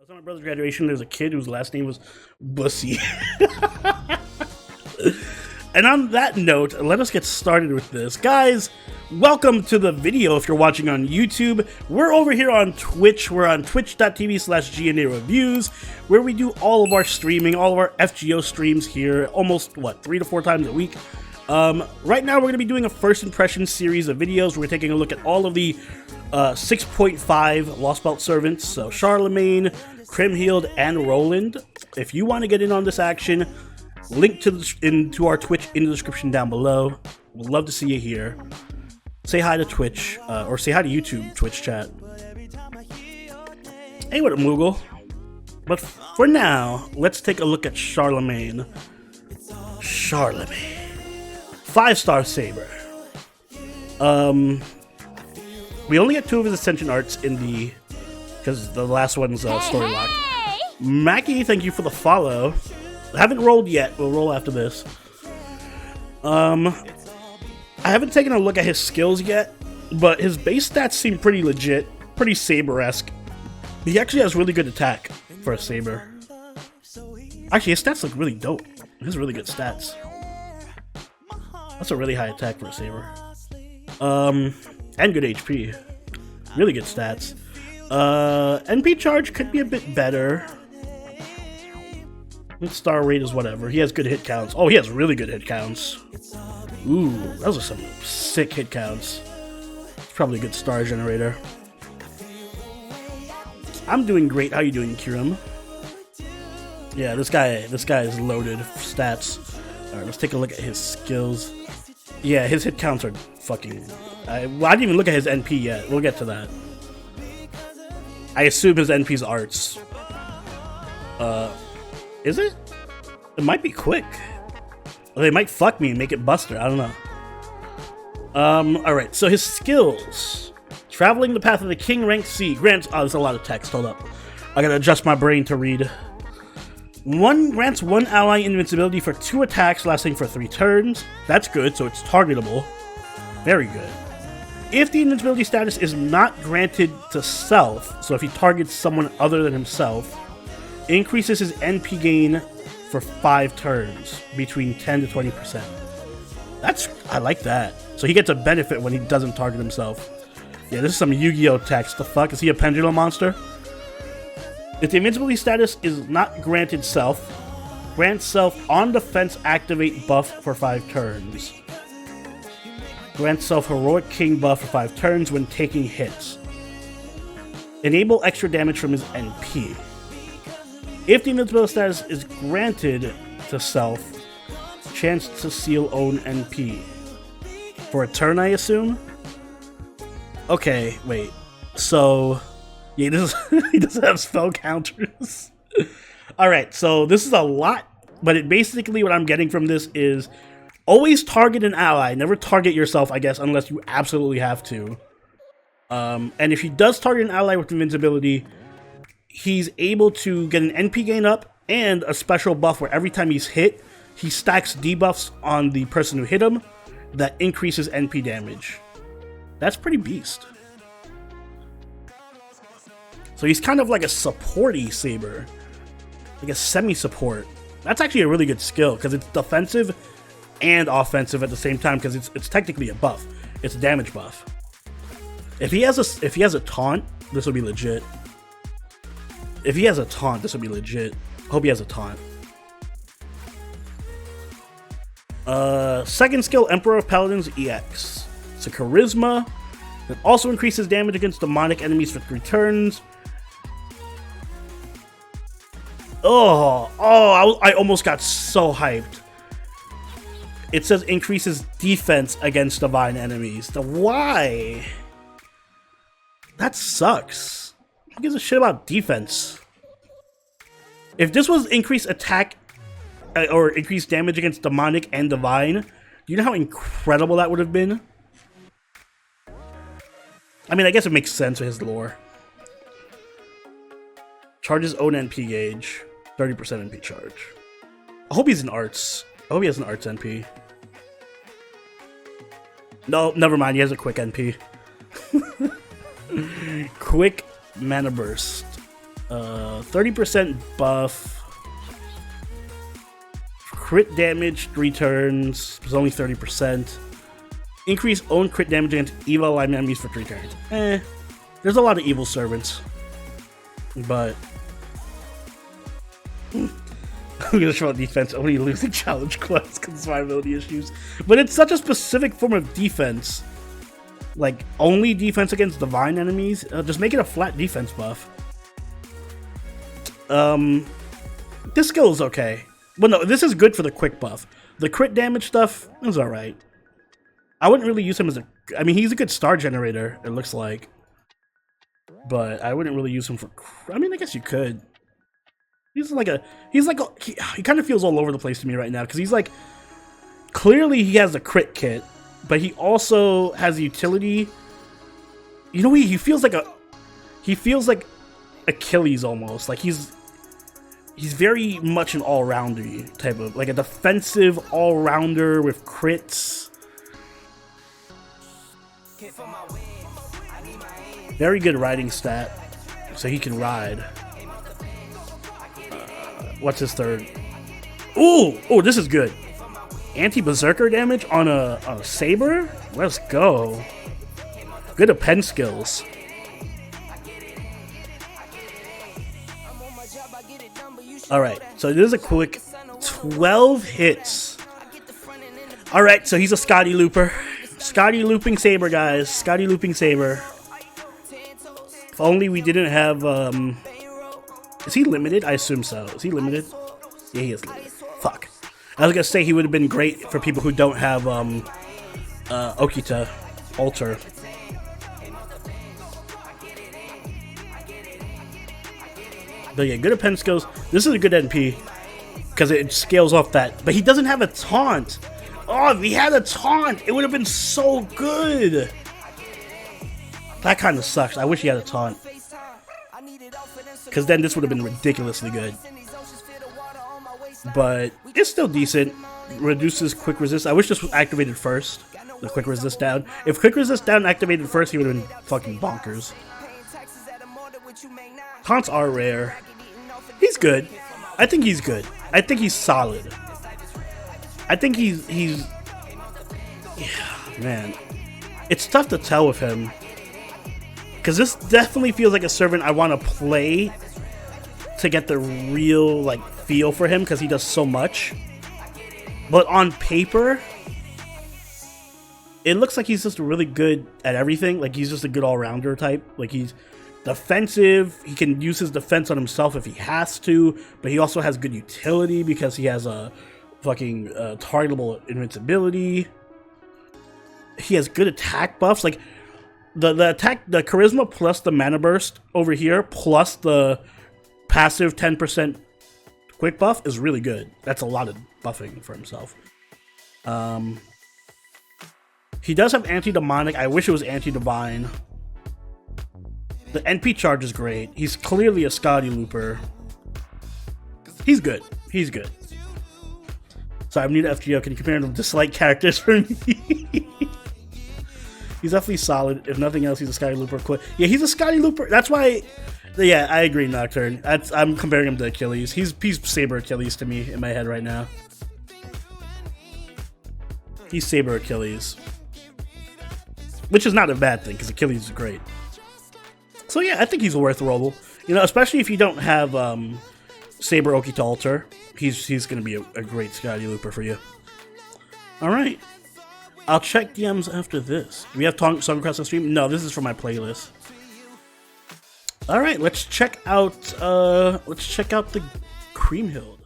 was at my brother's graduation. There's a kid whose last name was Bussy. And on that note, let us get started with this. Guys, welcome to the video if you're watching on YouTube. We're over here on Twitch. We're on twitch.tv/GNA Reviews, where we do all of our streaming, all of our FGO streams here, almost, 3 to 4 times a week. Right now, we're going to be doing a first impression series of videos. We're taking a look at all of the 6.5 Lostbelt servants, so Charlemagne, Kriemhild, and Roland. If you want to get in on this action, link to our Twitch in the description down below. We'd love to see you here. Say hi to Twitch, or say hi to YouTube Twitch chat. Hey, what up, Moogle? But for now, let's take a look at Charlemagne. Charlemagne. 5-star Saber. We only get 2 of his Ascension arts in the... because the last one's story locked. Mackie, thank you for the follow. I haven't rolled yet. We'll roll after this. I haven't taken a look at his skills yet, but his base stats seem pretty legit, pretty Saber-esque. He actually has really good attack for a Saber. Actually, his stats look really dope. He has really good stats. That's a really high attack for a Saber. And good HP. Really good stats. NP charge could be a bit better. Star rate is whatever. He has good hit counts. Oh, he has really good hit counts. Ooh, those are some sick hit counts. It's probably a good star generator. I'm doing great. How you doing, Kiram? Yeah, this guy is loaded for stats. Alright, let's take a look at his skills. Yeah, his hit counts are fucking... I didn't even look at his NP yet. We'll get to that. I assume his NP's arts. Is it? It might be quick. Or they might fuck me and make it Buster. I don't know. Alright, so his skills. Traveling the path of the King, rank C. Grants... Oh, there's a lot of text. Hold up. I gotta adjust my brain to read. Grants 1 ally invincibility for 2 attacks lasting for 3 turns. That's good, so it's targetable. Very good. If the invincibility status is not granted to self, so if he targets someone other than himself, it increases his NP gain for 5 turns, between 10 to 20%. I like that. So he gets a benefit when he doesn't target himself. Yeah, this is some Yu-Gi-Oh! Text. The fuck? Is he a pendulum monster? If the invincibility status is not granted self, grant self on defense activate buff for 5 turns. Grant self heroic king buff for 5 turns when taking hits. Enable extra damage from his NP. If the invincibility status is granted to self, chance to seal own NP. For a turn, I assume? Okay, wait. So, yeah, he doesn't have spell counters. Alright, so this is a lot, but basically what I'm getting from this is always target an ally. Never target yourself, I guess, unless you absolutely have to. And if he does target an ally with invincibility, he's able to get an NP gain up and a special buff where every time he's hit, he stacks debuffs on the person who hit him that increases NP damage. That's pretty beast. So he's kind of like a supporty Saber. Like a semi-support. That's actually a really good skill because it's defensive and offensive at the same time because it's technically a buff. It's a damage buff. If he has a taunt, this will be legit. If he has a taunt, this will be legit. Hope he has a taunt. Second skill, Emperor of Paladins EX. It's a charisma. It also increases damage against demonic enemies for 3 turns. I almost got so hyped. It says increases defense against divine enemies. Why? That sucks. Who gives a shit about defense? If this was increased attack or increased damage against demonic and divine, do you know how incredible that would have been? I mean, I guess it makes sense with his lore. Charges own NP gauge. 30% NP charge. I hope he's in arts. I hope he has an arts NP. No, never mind. He has a quick NP. Quick mana burst. 30% buff. Crit damage 3 turns. It's only 30%. Increase own crit damage against evil aligned enemies for 3 turns. There's a lot of evil servants. But I'm gonna show out defense, only losing challenge quests because survivability issues. But it's such a specific form of defense. Like, only defense against divine enemies. Just make it a flat defense buff. This skill is okay. Well, no, this is good for the quick buff. The crit damage stuff is alright. I wouldn't really use him as a... I mean, he's a good star generator, it looks like. But I wouldn't really use him for... I mean, I guess you could. He kind of feels all over the place to me right now, because he's like... Clearly he has a crit kit, but he also has utility. You know, he feels like a... He feels like Achilles almost. Like he's very much an all-rounder type of... Like a defensive all-rounder with crits. Very good riding stat, so he can ride. What's his third? Ooh, oh, this is good. Anti-berserker damage on a saber. Let's go. Good append skills. All right, so this is a quick 12 hits. All right, so he's a Scotty Looper. Scotty looping saber, guys. Scotty looping saber. If only we didn't have, is he limited? I assume so. Is he limited? Yeah, he is limited. Fuck. I was gonna say he would have been great for people who don't have, Okita Alter. But yeah, good append skills. This is a good NP. Because it scales off that. But he doesn't have a taunt. Oh, if he had a taunt, it would have been so good. That kind of sucks. I wish he had a taunt. Because then this would have been ridiculously good. But it's still decent. Reduces quick resist. I wish this was activated first. The quick resist down. If quick resist down activated first, he would have been fucking bonkers. Taunts are rare. He's good. I think he's good. I think he's solid. I think he's yeah, man. It's tough to tell with him. Because this definitely feels like a servant I want to play to get the real, like, feel for him, because he does so much. But on paper, it looks like he's just really good at everything. Like, he's just a good all-rounder type. Like, he's defensive. He can use his defense on himself if he has to, but he also has good utility because he has a fucking targetable invincibility. He has good attack buffs. Like, the attack, the charisma plus the mana burst over here, plus the passive 10% quick buff is really good. That's a lot of buffing for himself. He does have anti-demonic. I wish it was anti-divine. The NP charge is great. He's clearly a Scotty Looper. He's good. He's good. Sorry, I'm new to FGO. Can you compare him to dislike characters for me? He's definitely solid. If nothing else, he's a Scotty Looper. Yeah, he's a Scotty Looper. That's why... Yeah, I agree, Nocturne. I'm comparing him to Achilles. He's Saber Achilles to me in my head right now. He's Saber Achilles. Which is not a bad thing, because Achilles is great. So yeah, I think he's worth a roll. You know, especially if you don't have Saber Okita Alter. He's going to be a great Scotty Looper for you. Alright. I'll check DMs after this. Do we have song requests on stream? No, this is for my playlist. Alright, let's check out the Cream Hill.